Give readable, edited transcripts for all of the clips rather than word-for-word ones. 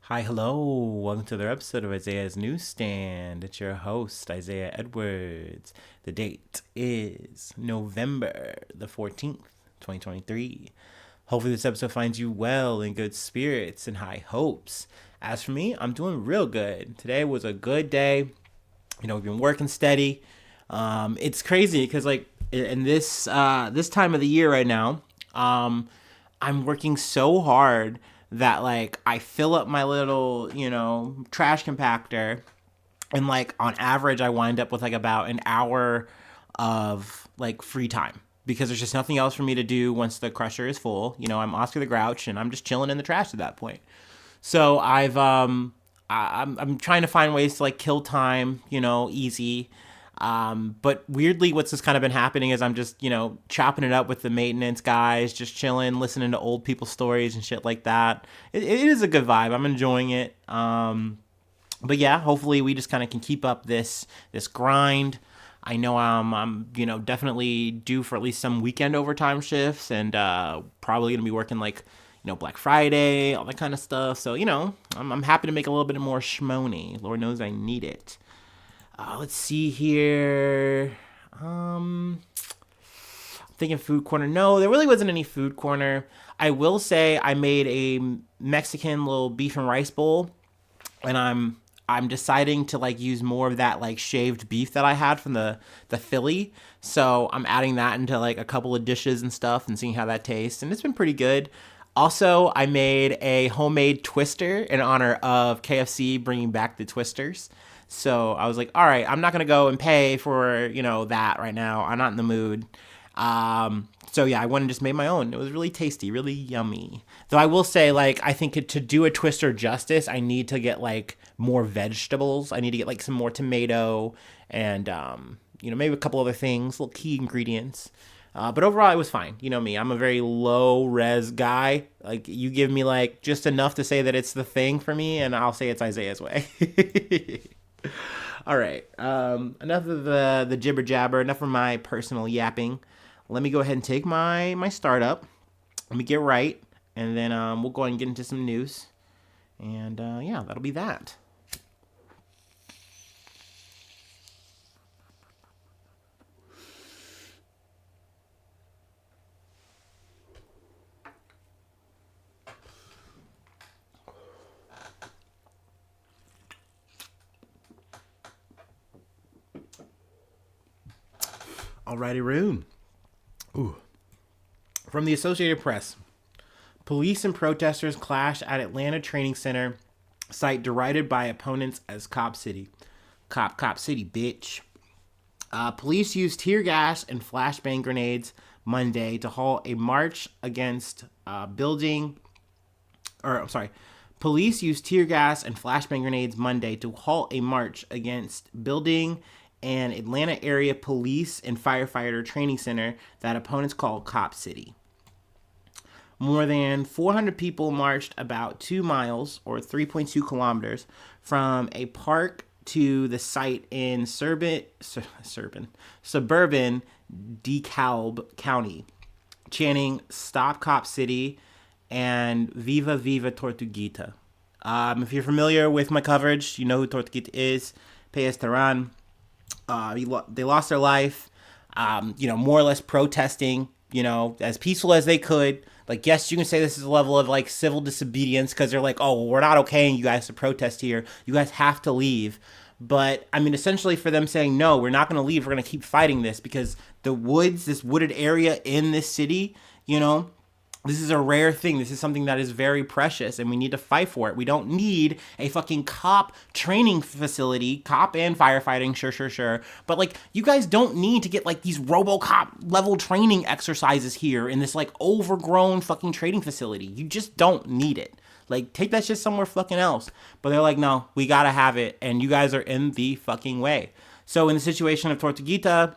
Hi, hello. Welcome to another episode of Isaiah's Newsstand. It's your host, Isaiah Edwards. The date is November the 14th, 2023. Hopefully, this episode finds you well in good spirits and high hopes. As for me, I'm doing real good. Today was a good day. We've been working steady. It's crazy because, like, in this time of the year right now, I'm working so hard that like I fill up my little, trash compactor, and like on average I wind up with like about an hour of like free time because there's just nothing else for me to do once the crusher is full. I'm Oscar the Grouch and I'm just chilling in the trash at that point. So I'm trying to find ways to like kill time, easy. But weirdly, what's just kind of been happening is I'm just, chopping it up with the maintenance guys, just chilling, listening to old people's stories and shit like that. It is a good vibe. I'm enjoying it. But yeah, hopefully we just kind of can keep up this grind. I know I'm definitely due for at least some weekend overtime shifts, and probably gonna be working like Black Friday, all that kind of stuff. So I'm happy to make a little bit more shmoney. Lord knows I need it. Let's see here. Thinking food corner. No, there really wasn't any food corner. I will say I made a Mexican little beef and rice bowl, and I'm deciding to like use more of that like shaved beef that I had from the Philly. So I'm adding that into like a couple of dishes and stuff and seeing how that tastes, and it's been pretty good. Also, I made a homemade twister in honor of KFC bringing back the twisters. So I was like, all right, I'm not gonna go and pay for that right now. I'm not in the mood. So yeah, I went and just made my own. It was really tasty, really yummy. Though I will say, like, I think to do a twister justice, I need to get like more vegetables. I need to get like some more tomato and maybe a couple other things, little key ingredients. But overall, it was fine. You know me, I'm a very low res guy. Like, you give me like just enough to say that it's the thing for me, and I'll say it's Isaiah's way. All right. Enough of the jibber jabber. Enough of my personal yapping. Let me go ahead and take my startup. Let me get right, and then we'll go ahead and get into some news. And yeah, that'll be that. Alrighty, Rune. Ooh. From the Associated Press, police and protesters clash at Atlanta Training Center site derided by opponents as Cop City. Cop City, bitch. Police used tear gas and flashbang grenades Monday to halt a march against building. Or, I'm sorry. Police used tear gas and flashbang grenades Monday to halt a march against building an Atlanta area police and firefighter training center that opponents call Cop City. More than 400 people marched about 2 miles or 3.2 kilometers from a park to the site in suburban DeKalb County, chanting "Stop Cop City" and "Viva Viva Tortuguita." If you're familiar with my coverage, you know who Tortuguita is. Payas Tehran. They lost their life, more or less protesting, as peaceful as they could. Like, yes, you can say this is a level of like civil disobedience because they're like, oh, well, we're not okaying you guys to protest here. You guys have to leave. But I mean, essentially, for them saying no, we're not going to leave. We're going to keep fighting this because this wooded area in this city, this is a rare thing. This is something that is very precious, and we need to fight for it. We don't need a fucking cop training facility, cop and firefighting, sure. But, like, you guys don't need to get, like, these RoboCop level training exercises here in this, like, overgrown fucking training facility. You just don't need it. Like, take that shit somewhere fucking else. But they're like, no, we gotta have it, and you guys are in the fucking way. So, in the situation of Tortuguita,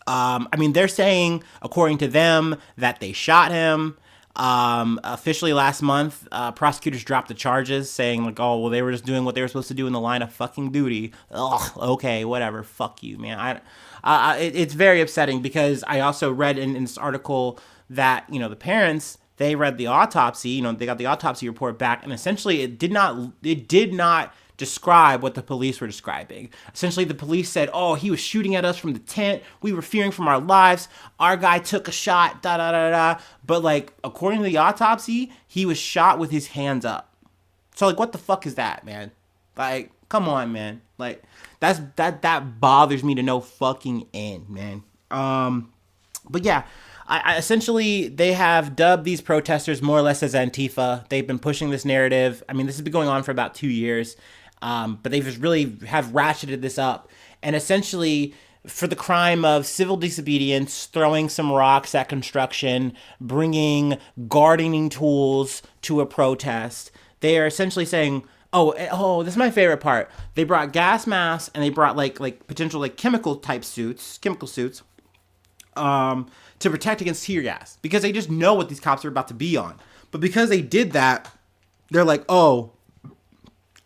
they're saying, according to them, that they shot him. Officially last month, prosecutors dropped the charges saying like, oh, well, they were just doing what they were supposed to do in the line of fucking duty. Ugh, okay, whatever. Fuck you, man. It's very upsetting because I also read in this article that, the parents, they read the autopsy, they got the autopsy report back, and essentially it did not describe what the police were describing. Essentially, the police said, oh, he was shooting at us from the tent. We were fearing for our lives. Our guy took a shot, da da da da. But like, according to the autopsy, he was shot with his hands up. So like, what the fuck is that, man? Like, come on, man. Like, that bothers me to no fucking end, man. But yeah, I essentially, they have dubbed these protesters more or less as Antifa. They've been pushing this narrative. I mean, this has been going on for about 2 years. But they've just really have ratcheted this up. And essentially, for the crime of civil disobedience, throwing some rocks at construction, bringing gardening tools to a protest, they are essentially saying, oh, this is my favorite part. They brought gas masks and they brought like potential like chemical suits, to protect against tear gas, because they just know what these cops are about to be on. But because they did that, they're like, oh,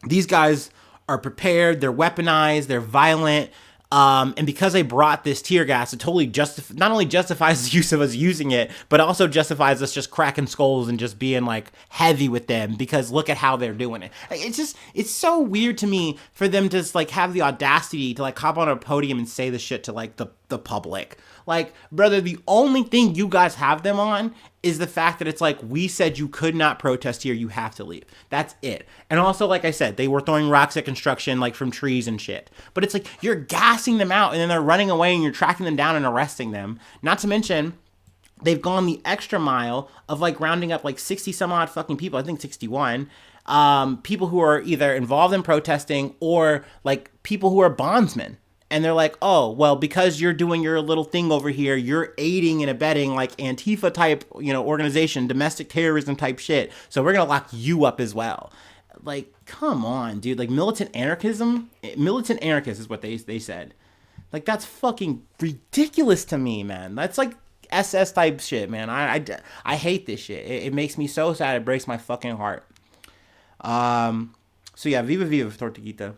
these guys are prepared, they're weaponized, they're violent, and because they brought this tear gas, it totally not only justifies the use of us using it, but also justifies us just cracking skulls and just being like heavy with them, because look at how they're doing it. It's so weird to me for them to just like have the audacity to like hop on a podium and say this shit to like the public. Like, brother, the only thing you guys have them on is the fact that it's like, we said you could not protest here, you have to leave. That's it. And also, like I said, they were throwing rocks at construction, like from trees and shit. But it's like, you're gassing them out and then they're running away and you're tracking them down and arresting them. Not to mention, they've gone the extra mile of like rounding up like 60 some odd fucking people, I think 61, people who are either involved in protesting or like people who are bondsmen. And they're like, oh, well, because you're doing your little thing over here, you're aiding and abetting like Antifa type, organization, domestic terrorism type shit. So we're going to lock you up as well. Like, come on, dude. Like, militant anarchist is what they said. Like, that's fucking ridiculous to me, man. That's like SS type shit, man. I hate this shit. It makes me so sad. It breaks my fucking heart. So yeah, Viva Tortuguita.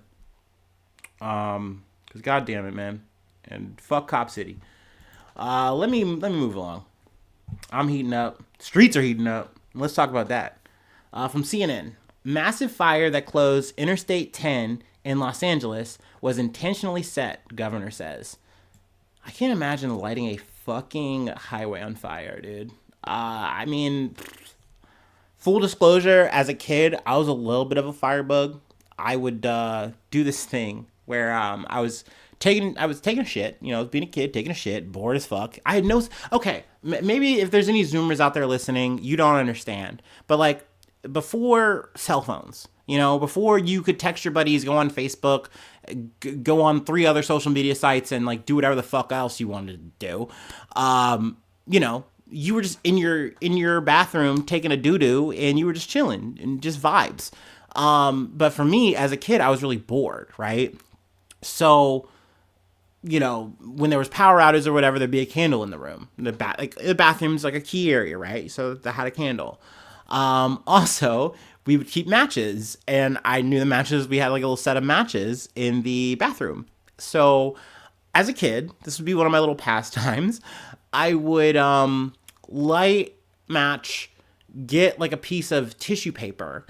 Because God damn it, man. And fuck Cop City. Let me move along. I'm heating up. Streets are heating up. Let's talk about that. From CNN. Massive fire that closed Interstate 10 in Los Angeles was intentionally set, governor says. I can't imagine lighting a fucking highway on fire, dude. I mean, full disclosure, as a kid, I was a little bit of a firebug. I would do this thing where I was taking a shit, being a kid, taking a shit, bored as fuck. I had maybe if there's any Zoomers out there listening, you don't understand. But like, before cell phones, before you could text your buddies, go on Facebook, go on 3 other social media sites and like do whatever the fuck else you wanted to do, you were just in your bathroom taking a doo-doo and you were just chilling and just vibes. But for me as a kid, I was really bored, right? So, when there was power outages or whatever, there'd be a candle in the room. The bathroom's like a key area, right? So they had a candle. Also, we would keep matches, and I knew the matches. We had like a little set of matches in the bathroom. So, as a kid, this would be one of my little pastimes. I would light match, get like a piece of tissue paper,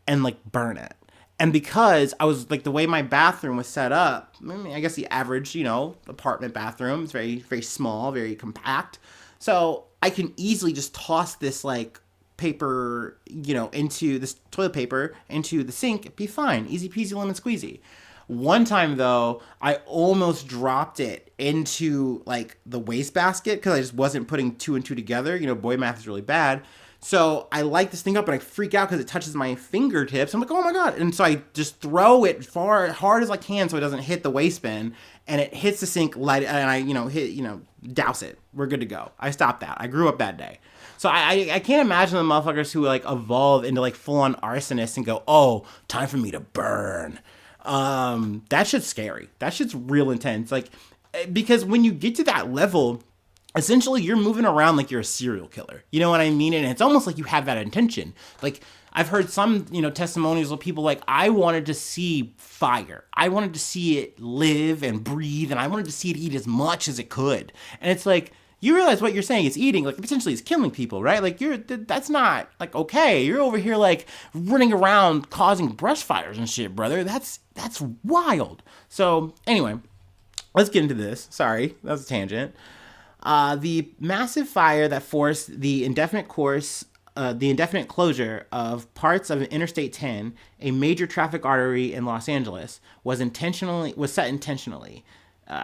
and like burn it. And because I was like, the way my bathroom was set up, I guess the average, apartment bathroom is very, very small, very compact. So I can easily just toss this like paper, into this toilet paper into the sink. It'd be fine. Easy peasy lemon squeezy. One time though, I almost dropped it into like the wastebasket because I just wasn't putting 2 and 2 together. Boy math is really bad. So I light this thing up and I freak out because it touches my fingertips. I'm like, oh my God. And so I just throw it hard as I can so it doesn't hit the waste bin, and it hits the sink, light it, and I, douse it. We're good to go. I stopped that. I grew up that day. So I can't imagine the motherfuckers who like evolve into like full on arsonists and go, oh, time for me to burn. That shit's scary. That shit's real intense. Like, because when you get to that level, essentially you're moving around like you're a serial killer. You know what I mean? And it's almost like you have that intention. Like, I've heard some, testimonials of people like, I wanted to see fire. I wanted to see it live and breathe, and I wanted to see it eat as much as it could. And it's like, you realize what you're saying is eating, like, potentially is killing people, right? Like, that's not, like, okay. You're over here, like, running around causing brush fires and shit, brother. That's wild. So, anyway, let's get into this. Sorry, that was a tangent. The massive fire that forced the indefinite closure of parts of Interstate 10, a major traffic artery in Los Angeles, was set intentionally.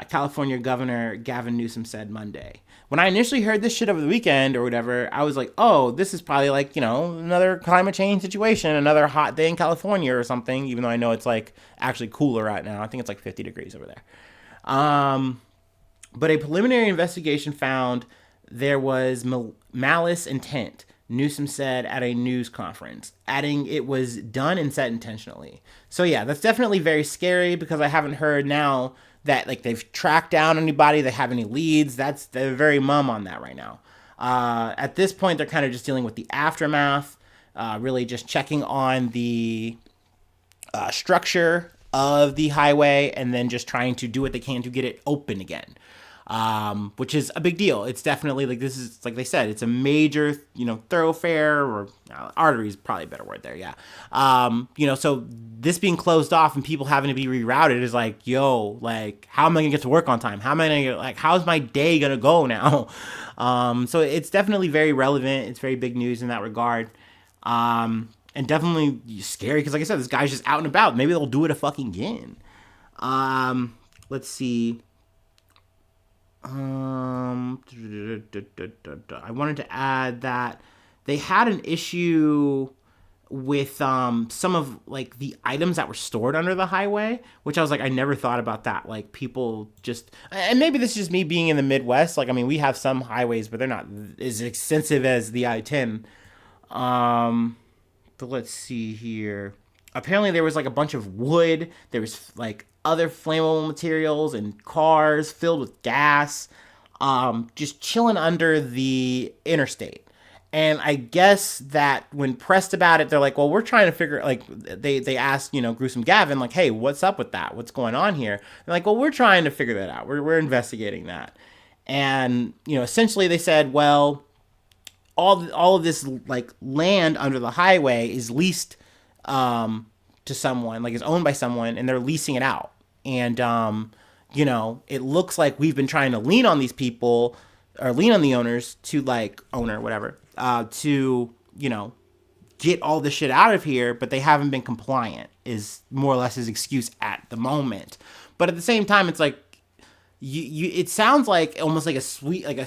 California Governor Gavin Newsom said Monday. When I initially heard this shit over the weekend or whatever, I was like, oh, this is probably like, another climate change situation, another hot day in California or something, even though I know it's like actually cooler right now. I think it's like 50 degrees over there. But a preliminary investigation found there was malice intent, Newsom said at a news conference, adding it was done and set intentionally. So yeah, that's definitely very scary because I haven't heard now that like they've tracked down anybody, they have any leads. They're very mum on that right now. At this point, they're kind of just dealing with the aftermath, really just checking on the structure of the highway and then just trying to do what they can to get it open again. Which is a big deal. It's definitely like, this is like they said, it's a major, thoroughfare, or artery is probably a better word there. Yeah. So this being closed off and people having to be rerouted is like, yo, like, how am I gonna get to work on time? How am I gonna how's my day gonna go now? So it's definitely very relevant. It's very big news in that regard. And definitely scary because like I said, this guy's just out and about. Maybe they'll do it again. Let's see. I wanted to add that they had an issue with some of like the items that were stored under the highway, which I was like, I never thought about that. Like people just, and maybe this is just me being in the Midwest. Like, I mean, we have some highways, but they're not as extensive as the I-10. But let's see here. Apparently there was like a bunch of wood. There was like other flammable materials and cars filled with gas, just chilling under the interstate. And I guess that when pressed about it, they're like, well, we're trying to figure, like, they asked, Gruesome Gavin, like, hey, what's up with that? What's going on here? They're like, well, we're trying to figure that out. We're investigating that. And, essentially they said, well, all of this, like, land under the highway is leased to someone, like, is owned by someone, and they're leasing it out. And, it looks like we've been trying to lean on these people, or lean on the owners to, like, to, get all this shit out of here, but they haven't been compliant, is more or less his excuse at the moment. But at the same time, it's like, it sounds like almost like a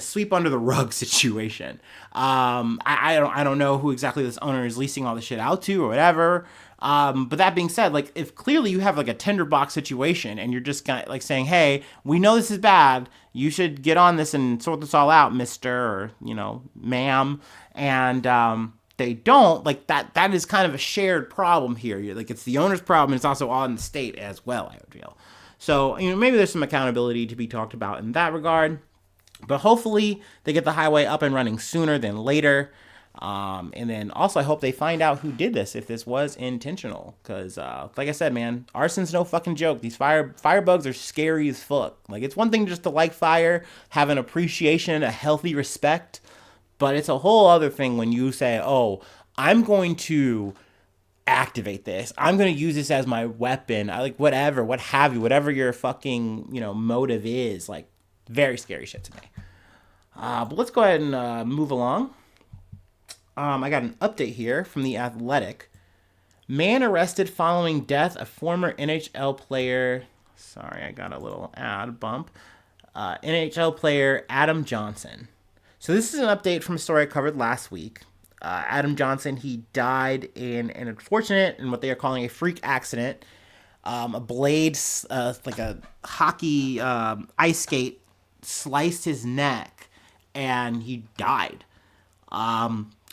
sweep under the rug situation. I don't know who exactly this owner is leasing all the shit out to or whatever. But that being said, like, if clearly you have like a tinderbox situation and you're just like saying, hey, we know this is bad, you should get on this and sort this all out, mister, or, ma'am. And, they don't, like, that is kind of a shared problem here. Like, it's the owner's problem, and it's also on the state as well, I would feel. So, maybe there's some accountability to be talked about in that regard. But hopefully they get the highway up and running sooner than later. And then also I hope they find out who did this, if this was intentional. Because, like I said, man, arson's no fucking joke. These firebugs are scary as fuck. Like, it's one thing just to like fire, have an appreciation, a healthy respect. But it's a whole other thing when you say, oh, I'm going to activate this. I'm going to use this as my weapon. I like whatever, what have you, whatever your fucking, motive is. Like, very scary shit to me. But let's go ahead and move along. I got an update here from The Athletic. Man arrested following death of former NHL player. Sorry, I got a little ad bump. NHL player Adam Johnson. So this is an update from a story I covered last week. Adam Johnson, he died in an unfortunate and what they are calling a freak accident. A blade, like a hockey ice skate, sliced his neck, and he died.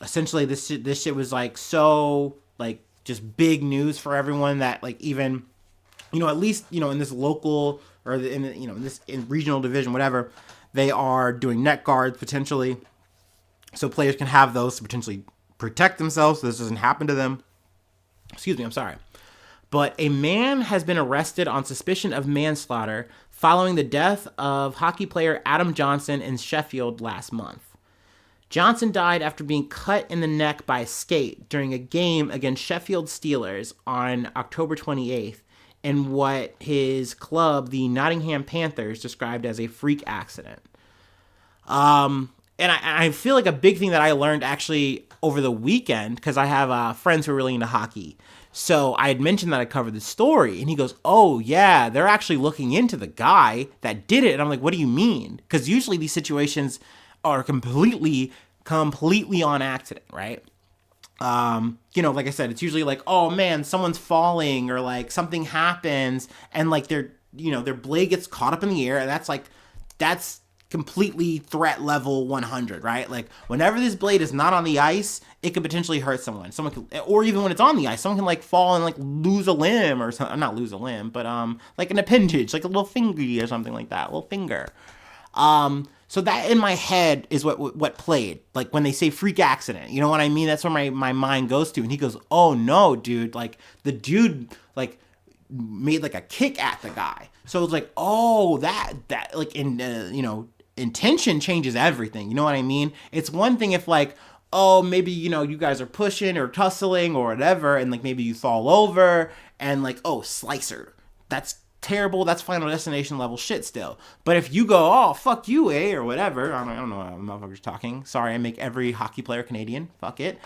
Essentially, this shit was like so like just big news for everyone that like even at least in this local or in regional division, whatever, they are doing neck guards potentially. So players can have those to potentially protect themselves so this doesn't happen to them. Excuse me, I'm sorry. But a man has been arrested on suspicion of manslaughter following the death of hockey player Adam Johnson in Sheffield last month. Johnson died after being cut in the neck by a skate during a game against Sheffield Steelers on October 28th in what his club, the Nottingham Panthers, described as a freak accident. And I feel like a big thing that I learned actually over the weekend, because I have friends who are really into hockey. So I had mentioned that I covered the story, and he goes, oh, yeah, they're actually looking into the guy that did it. And I'm like, what do you mean? Because usually these situations are completely on accident, right? Like I said, it's usually like, oh man, someone's falling or like something happens and like their blade gets caught up in the air, and that's completely threat level 100, right? Like whenever this blade is not on the ice, it could potentially hurt someone. Someone could, or even when it's on the ice, someone can like fall and like lose a limb or something. Not lose a limb, but like an appendage, like a little fingery or something like that, a little finger. So that in my head is what played, like when they say freak accident, you know what I mean? That's where my mind goes to. And he goes, oh no, dude, like the dude like made like a kick at the guy. So it's like, oh, that like intention changes everything. You know what I mean? It's one thing if like, oh, maybe, you guys are pushing or tussling or whatever. And like, maybe you fall over and like, oh, slicer. That's terrible. That's Final Destination level shit still. But if you go, oh, fuck you, or whatever. I don't know how motherfuckers talking. Sorry, I make every hockey player Canadian. Fuck it.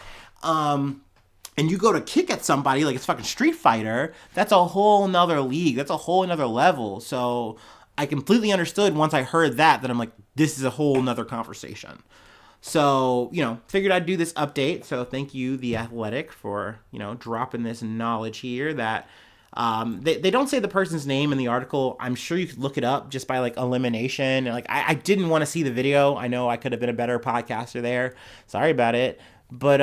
And you go to kick at somebody like it's fucking Street Fighter, that's a whole nother league. That's a whole nother level. So I completely understood once I heard that I'm like, this is a whole nother conversation. So, figured I'd do this update. So thank you, The Athletic, for, dropping this knowledge here that they don't say the person's name in the article. I'm sure you could look it up just by like elimination. And like, I didn't want to see the video. I know I could have been a better podcaster there. Sorry about it. But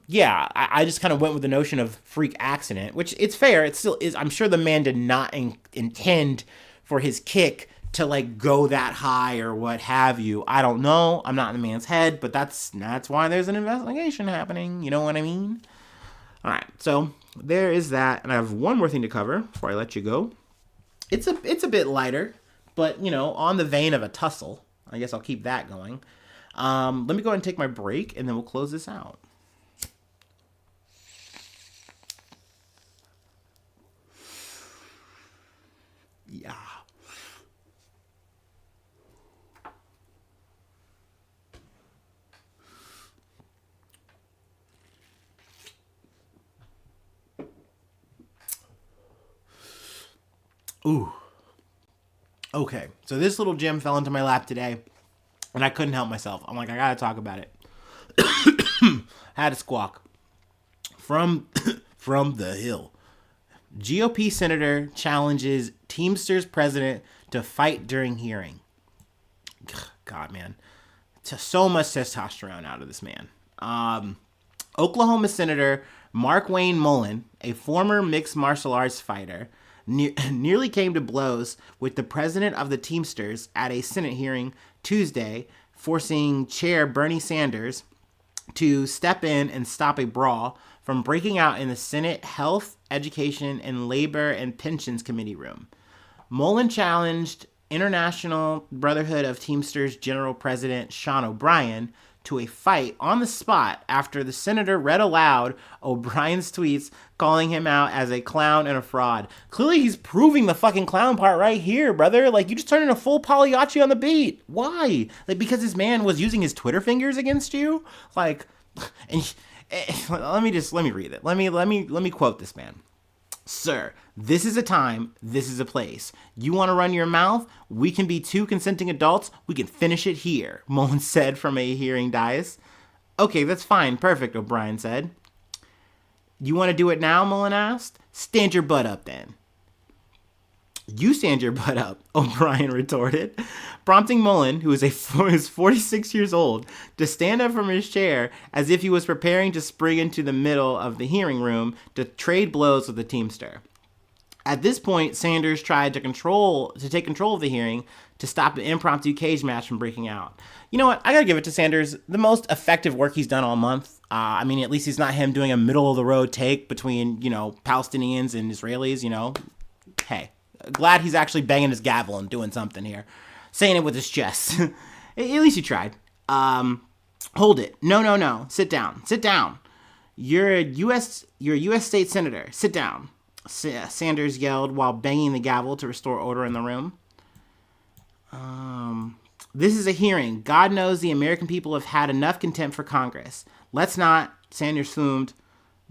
yeah, I just kind of went with the notion of freak accident, which it's fair. It still is. I'm sure the man did not intend for his kick to like go that high or what have you. I don't know. I'm not in the man's head, but that's why there's an investigation happening. You know what I mean? All right. So there is that. And I have one more thing to cover before I let you go. It's a bit lighter, but on the vein of a tussle. I guess I'll keep that going. Let me go ahead and take my break, and then we'll close this out. Yeah. Ooh. Okay, so this little gem fell into my lap today. And I couldn't help myself. I'm like, I gotta talk about it. Had a squawk. From the Hill. GOP senator challenges Teamsters president to fight during hearing. God, man. So much testosterone out of this man. Oklahoma Senator Mark Wayne Mullin, a former mixed martial arts fighter, nearly came to blows with the president of the Teamsters at a Senate hearing Tuesday, forcing Chair Bernie Sanders to step in and stop a brawl from breaking out in the Senate Health, Education, and Labor and Pensions Committee room. Mullin challenged International Brotherhood of Teamsters General President Sean O'Brien to a fight on the spot after the senator read aloud O'Brien's tweets calling him out as a clown and a fraud. Clearly he's proving the fucking clown part right here, brother. Like, you just turned into full Pagliacci on the beat. Why? Like, because this man was using his Twitter fingers against you? Like, and let me read it. Let me quote this man. Sir, this is a time, this is a place. You want to run your mouth? We can be two consenting adults. We can finish it here, Mullin said from a hearing dais. Okay, that's fine. Perfect, O'Brien said. You want to do it now, Mullin asked? Stand your butt up then. You stand your butt up, O'Brien retorted, prompting Mullin, who is 46 years old, to stand up from his chair as if he was preparing to spring into the middle of the hearing room to trade blows with the Teamster. At this point, Sanders tried to take control of the hearing to stop an impromptu cage match from breaking out. You know what? I gotta give it to Sanders. The most effective work he's done all month. I mean, at least he's not him doing a middle of the road take between, Palestinians and Israelis, Hey, glad he's actually banging his gavel and doing something here. Saying it with his chest. At least he tried. Hold it. No. Sit down. You're a U.S. state senator. Sit down. Sanders yelled while banging the gavel to restore order in the room. This is a hearing. God knows the American people have had enough contempt for Congress. Let's not, Sanders fumed,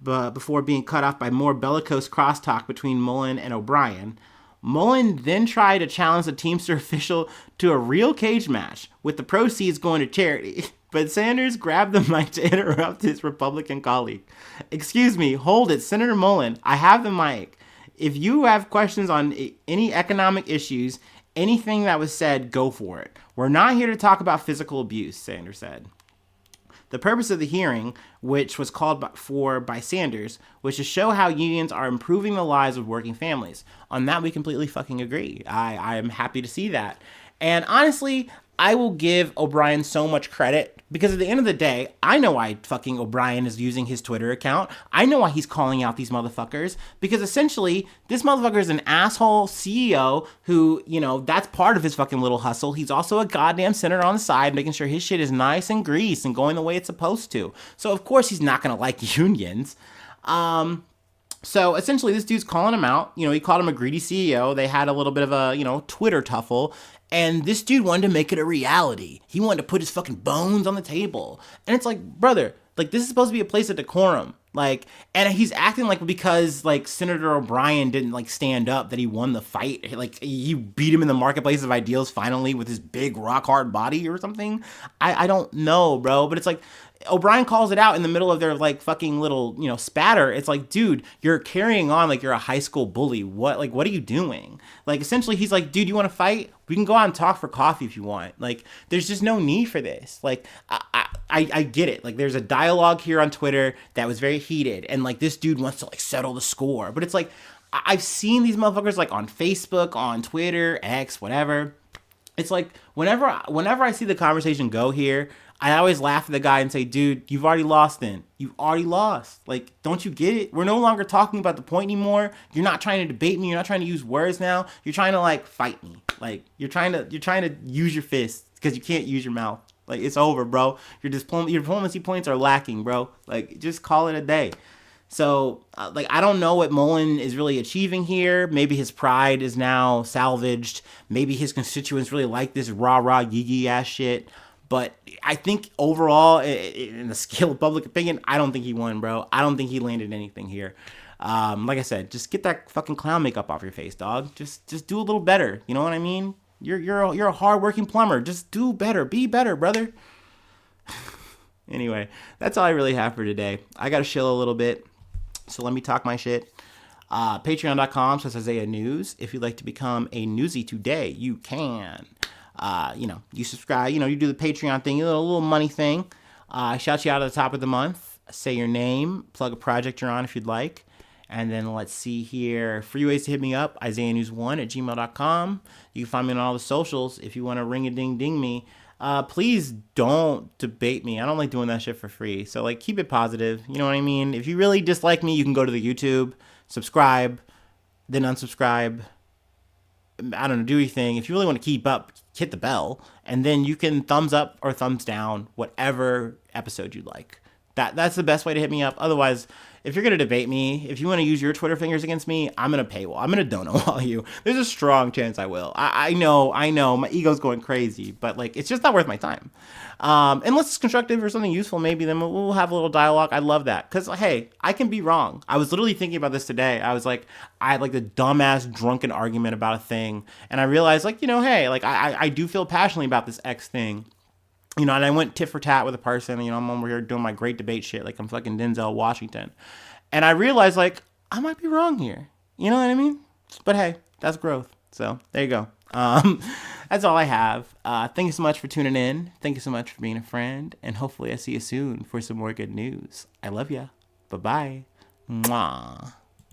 but before being cut off by more bellicose crosstalk between Mullin and O'Brien. Mullin then tried to challenge the Teamster official to a real cage match, with the proceeds going to charity. But Sanders grabbed the mic to interrupt his Republican colleague. Excuse me, hold it, Senator Mullin. I have the mic. If you have questions on any economic issues, anything that was said, go for it. We're not here to talk about physical abuse, Sanders said. The purpose of the hearing, which was called for by Sanders, was to show how unions are improving the lives of working families. On that, we completely fucking agree. I am happy to see that. And honestly, I will give O'Brien so much credit because at the end of the day, I know why fucking O'Brien is using his Twitter account. I know why he's calling out these motherfuckers because essentially this motherfucker is an asshole CEO who, that's part of his fucking little hustle. He's also a goddamn senator on the side, making sure his shit is nice and greased and going the way it's supposed to. So of course he's not going to like unions. So essentially this dude's calling him out. He called him a greedy CEO. They had a little bit of a, Twitter tuffle. And this dude wanted to make it a reality. He wanted to put his fucking bones on the table. And it's like, brother, this is supposed to be a place of decorum. And he's acting like because, Senator O'Brien didn't, stand up that he won the fight. He beat him in the marketplace of ideals finally with his big rock hard body or something. I don't know, bro. But it's O'Brien calls it out in the middle of their fucking little, spatter. It's dude, you're carrying on like you're a high school bully. What are you doing? Essentially he's like, dude, you want to fight? We can go out and talk for coffee if you want. There's just no need for this. I get it. There's a dialogue here on Twitter that was very heated and this dude wants to settle the score. But it's I've seen these motherfuckers on Facebook, on Twitter, X, whatever. It's whenever I see the conversation go here, I always laugh at the guy and say, dude, you've already lost then. You've already lost. Don't you get it? We're no longer talking about the point anymore. You're not trying to debate me. You're not trying to use words now. You're trying to fight me. You're trying to use your fists because you can't use your mouth. It's over, bro. Your diplomacy points are lacking, bro. Just call it a day. So, I don't know what Mullin is really achieving here. Maybe his pride is now salvaged. Maybe his constituents really like this rah-rah, yee-yee ass shit. But I think overall, in the scale of public opinion, I don't think he won, bro. I don't think he landed anything here. Like I said, just get that fucking clown makeup off your face, dog. Just do a little better. You know what I mean? You're a hardworking plumber. Just do better. Be better, brother. Anyway, that's all I really have for today. I got to chill a little bit. So let me talk my shit. Patreon.com/Isaiah News. If you'd like to become a newsie today, you can. You subscribe, you do the Patreon thing, a little money thing. I shout you out at the top of the month, say your name, plug a project you're on if you'd like. And then let's see here, free ways to hit me up, IsaiahNews1@gmail.com. You can find me on all the socials if you want to ring-a-ding-ding me. Please don't debate me. I don't like doing that shit for free. So keep it positive. You know what I mean? If you really dislike me, you can go to the YouTube, subscribe, then unsubscribe. I don't know, do your thing. If you really want to keep up, hit the bell, and then you can thumbs up or thumbs down whatever episode you'd like. That's the best way to hit me up. Otherwise, if you're going to debate me, if you want to use your Twitter fingers against me, I'm going to paywall. I'm going to donut you. There's a strong chance I will. I know. My ego's going crazy, but it's just not worth my time. Unless it's constructive or something useful, maybe then we'll have a little dialogue. I love that. Because, hey, I can be wrong. I was literally thinking about this today. I had the dumbass drunken argument about a thing. And I realized, hey, I do feel passionately about this X thing. And I went tit for tat with a person, I'm over here doing my great debate shit like I'm fucking Denzel Washington. And I realized, I might be wrong here. You know what I mean? But hey, that's growth. So there you go. That's all I have. Thank you so much for tuning in. Thank you so much for being a friend. And hopefully I see you soon for some more good news. I love ya. Bye-bye. Mwah.